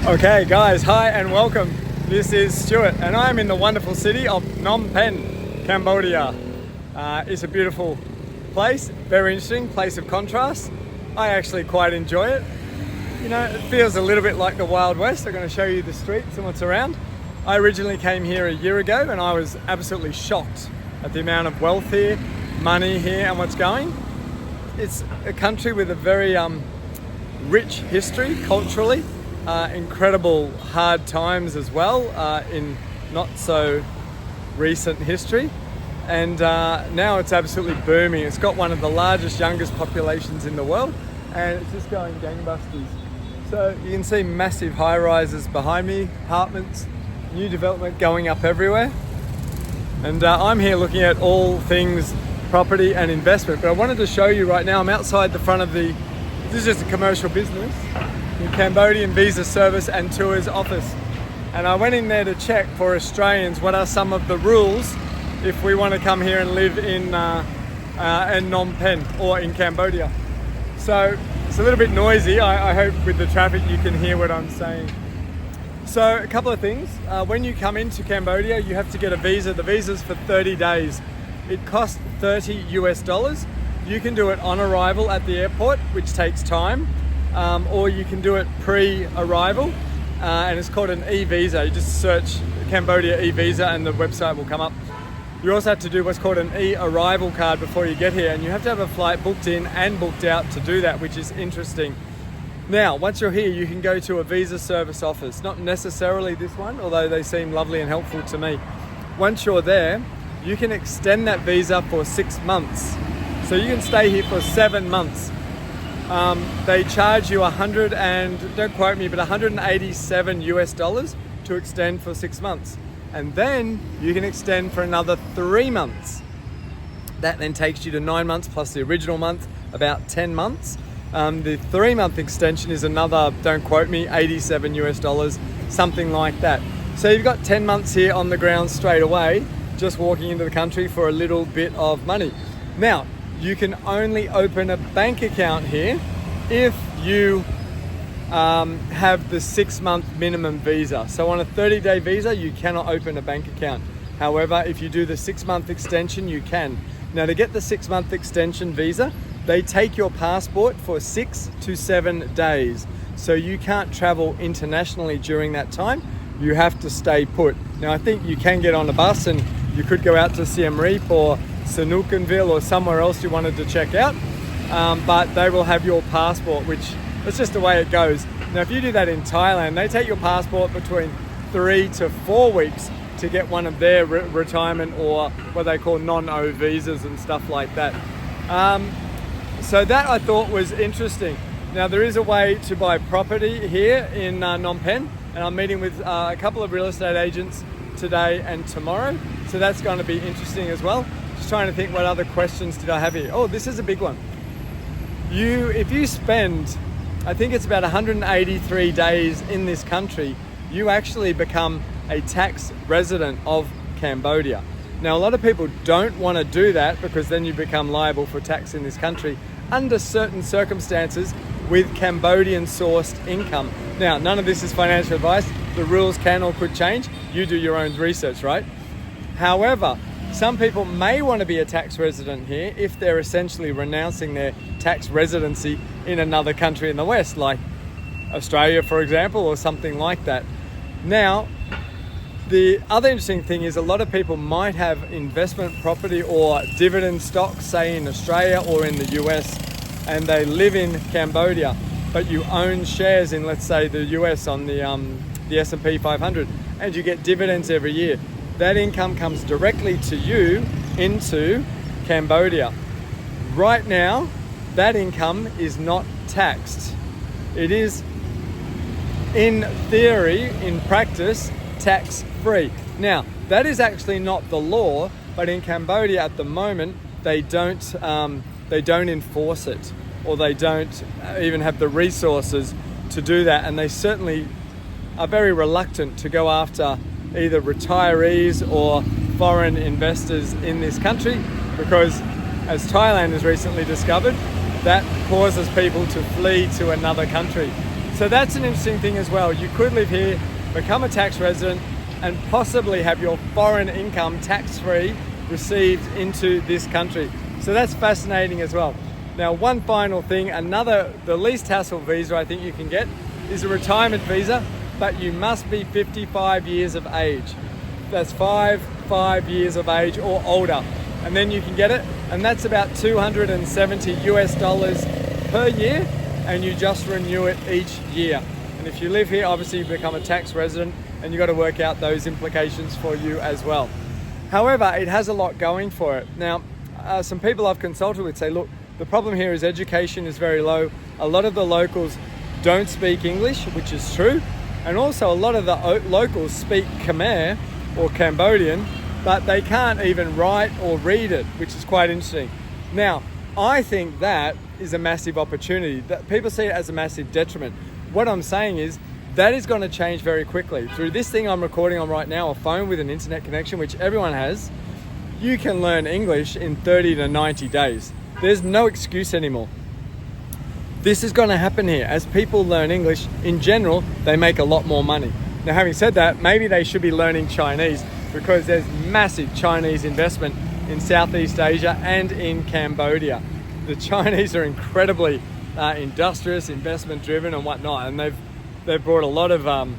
Okay guys, hi and welcome. This is Stuart and I'm in the wonderful city of Phnom Penh, Cambodia. It's a beautiful place, very interesting, place of contrast. I actually quite enjoy it. You know, it feels a little bit like the Wild West. I'm going to show you the streets and what's around. I originally came here a year ago and I was absolutely shocked at the amount of wealth here, money here and what's going. It's a country with a very rich history culturally. Incredible hard times as well in not so recent history, and now it's absolutely booming. It's got one of the largest, youngest populations in the world, and it's just going gangbusters. So you can see massive high rises behind me, apartments, new development going up everywhere, and I'm here looking at all things property and investment. But I wanted to show you right now, I'm outside the front of this is just a commercial business, the Cambodian Visa Service and Tours Office, and I went in there to check for Australians what are some of the rules if we want to come here and live in Phnom Penh or in Cambodia. So it's a little bit noisy. I hope with the traffic you can hear what I'm saying. So a couple of things. When you come into Cambodia, you have to get a visa. The visa's for 30 days. It costs $30 US. You can do it on arrival at the airport, which takes time. Or you can do it pre-arrival, and it's called an e-visa. You just search Cambodia e-visa and the website will come up. You also have to do what's called an e-arrival card before you get here, and you have to have a flight booked in and booked out to do that, which is interesting. Now, once you're here, you can go to a visa service office, not necessarily this one, although they seem lovely and helpful to me. Once you're there, you can extend that visa for 6 months. So you can stay here for 7 months. They charge you don't quote me, but $187 US to extend for 6 months. And then you can extend for another 3 months. That then takes you to 9 months plus the original month, about 10 months. The 3-month extension is another, don't quote me, $87 US, something like that. So you've got 10 months here on the ground straight away, just walking into the country for a little bit of money. Now, you can only open a bank account here if you have the 6-month minimum visa. So on a 30-day visa, you cannot open a bank account. However, if you do the 6-month extension, you can. Now, to get the 6-month extension visa, they take your passport for 6 to 7 days. So you can't travel internationally during that time. You have to stay put. Now, I think you can get on a bus and you could go out to Siem Reap or Sihanoukville or somewhere else you wanted to check out, but they will have your passport, which is just the way it goes. Now, if you do that in Thailand, they take your passport between 3 to 4 weeks to get one of their retirement or what they call non-O visas and stuff like that. So that I thought was interesting. Now, there is a way to buy property here in Phnom Penh, and I'm meeting with a couple of real estate agents today and tomorrow, so that's going to be interesting as well. Just trying to think what other questions did I have here. Oh, this is a big one. If you spend, I think it's about 183 days in this country, you actually become a tax resident of Cambodia. Now, a lot of people don't want to do that because then you become liable for tax in this country under certain circumstances with Cambodian sourced income. Now, none of this is financial advice. The rules can or could change. You do your own research, right? However, some people may want to be a tax resident here if they're essentially renouncing their tax residency in another country in the West, like Australia, for example, or something like that. Now, the other interesting thing is a lot of people might have investment property or dividend stocks, say in Australia or in the US, and they live in Cambodia, but you own shares in, let's say, the US on the S&P 500, and you get dividends every year. That income comes directly to you into Cambodia. Right now, that income is not taxed. It is, in theory, in practice, tax-free. Now, that is actually not the law, but in Cambodia at the moment, they don't enforce it, or they don't even have the resources to do that, and they certainly are very reluctant to go after either retirees or foreign investors in this country, because as Thailand has recently discovered, that causes people to flee to another country. So that's an interesting thing as well. You could live here, become a tax resident, and possibly have your foreign income tax-free received into this country. So that's fascinating as well. Now, one final thing, the least hassle visa I think you can get is a retirement visa, but you must be 55 years of age. That's five years of age or older, and then you can get it, and that's about $270 US per year, and you just renew it each year. And if you live here, obviously you become a tax resident, and you've got to work out those implications for you as well. However, it has a lot going for it. Now, some people I've consulted with say, look, the problem here is education is very low. A lot of the locals don't speak English, which is true. And also a lot of the locals speak Khmer or Cambodian, but they can't even write or read it, which is quite interesting. Now, I think that is a massive opportunity. That people see it as a massive detriment. What I'm saying is that is going to change very quickly. Through this thing I'm recording on right now, a phone with an internet connection, which everyone has, you can learn English in 30 to 90 days. There's no excuse anymore. This is going to happen here. As people learn English, in general, they make a lot more money. Now, having said that, maybe they should be learning Chinese, because there's massive Chinese investment in Southeast Asia and in Cambodia. The Chinese are incredibly industrious, investment driven and whatnot, and they've brought a lot of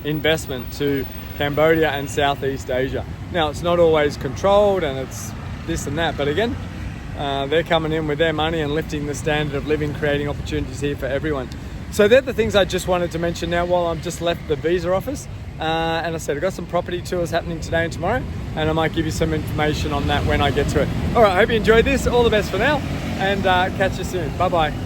investment to Cambodia and Southeast Asia. Now, it's not always controlled and it's this and that, but again, they're coming in with their money and lifting the standard of living, creating opportunities here for everyone. So they're the things I just wanted to mention now while I'm just left the visa office. And I said, I've got some property tours happening today and tomorrow, and I might give you some information on that when I get to it. All right, I hope you enjoyed this. All the best for now, and catch you soon. Bye-bye.